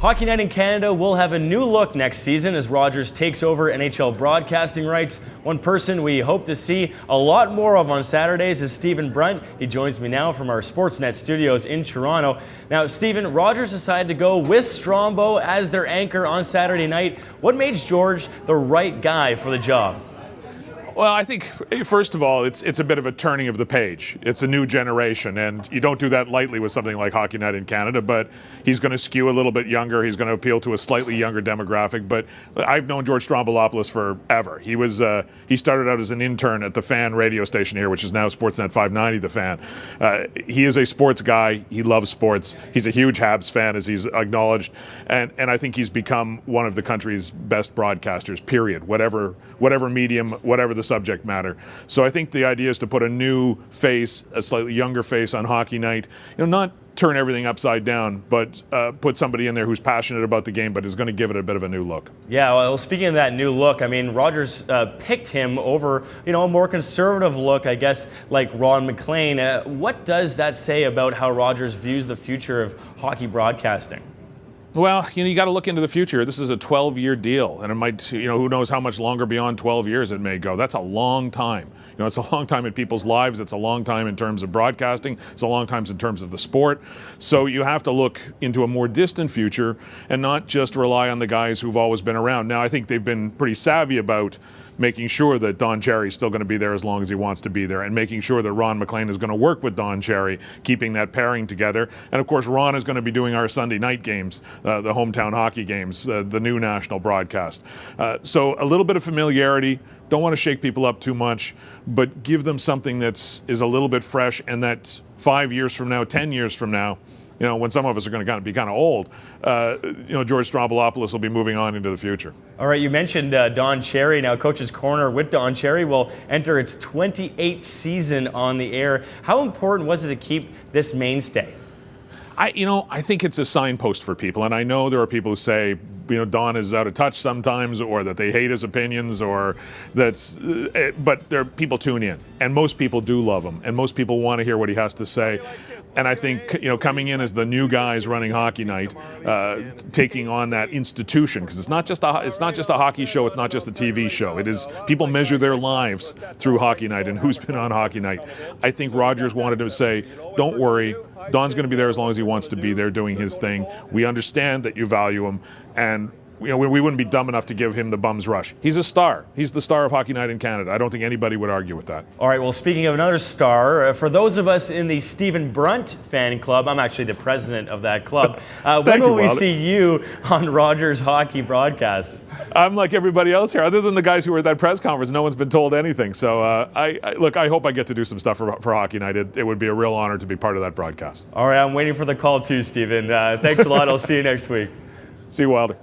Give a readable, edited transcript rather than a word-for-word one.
Hockey Night in Canada will have a new look next season as Rogers takes over NHL broadcasting rights. One person we hope to see a lot more of on Saturdays is Stephen Brunt. He joins me now from our Sportsnet studios in Toronto. Now, Stephen, Rogers decided to go with Strombo as their anchor on Saturday night. What made George the right guy for the job? Well, I think, first of all, it's a bit of a turning of the page. It's a new generation, and you don't do that lightly with something like Hockey Night in Canada, but he's going to skew a little bit younger. He's going to appeal to a slightly younger demographic, but I've known George Stroumboulopoulos forever. He started out as an intern at the Fan radio station here, which is now Sportsnet 590, The Fan. He is a sports guy. He loves sports. He's a huge Habs fan, as he's acknowledged, and I think he's become one of the country's best broadcasters, period, whatever medium, whatever the subject matter. So I think the idea is to put a new face, a slightly younger face on Hockey Night, not turn everything upside down, but put somebody in there who's passionate about the game, but is going to give it a bit of a new look. Yeah, well, speaking of that new look, I mean, Rogers picked him over, a more conservative look, I guess, like Ron MacLean. What does that say about how Rogers views the future of hockey broadcasting? Well, you got to look into the future. This is a 12-year deal, and it might, who knows how much longer beyond 12 years it may go. That's a long time. It's a long time in people's lives. It's a long time in terms of broadcasting. It's a long time in terms of the sport. So you have to look into a more distant future and not just rely on the guys who've always been around. Now, I think they've been pretty savvy about making sure that Don Cherry's still going to be there as long as he wants to be there, and making sure that Ron MacLean is going to work with Don Cherry, keeping that pairing together. And of course, Ron is going to be doing our Sunday night games, the hometown hockey games, the new national broadcast. So a little bit of familiarity. Don't want to shake people up too much, but give them something is a little bit fresh, and that 5 years from now, 10 years from now, when some of us are going to be kind of old, George Stroumboulopoulos will be moving on into the future. All right, you mentioned Don Cherry. Now, Coach's Corner with Don Cherry will enter its 28th season on the air. How important was it to keep this mainstay? I think it's a signpost for people, and I know there are people who say, Don is out of touch sometimes, or that they hate his opinions, or but people tune in, and most people do love him, and most people want to hear what he has to say. And I think, coming in as the new guys running Hockey Night, taking on that institution, because it's not just a hockey show, it's not just a TV show. It is, people measure their lives through Hockey Night and who's been on Hockey Night. I think Rogers wanted to say, don't worry, Don's going to be there as long as he wants to be there doing his thing. We understand that you value him, and we wouldn't be dumb enough to give him the bum's rush. He's a star. He's the star of Hockey Night in Canada. I don't think anybody would argue with that. All right, well, speaking of another star, for those of us in the Stephen Brunt fan club, I'm actually the president of that club. When will we see you on Rogers hockey broadcasts? I'm like everybody else here. Other than the guys who were at that press conference, no one's been told anything. So, I hope I get to do some stuff for Hockey Night. It would be a real honor to be part of that broadcast. All right, I'm waiting for the call too, Stephen. Thanks a lot. I'll see you next week. See you, Wilder.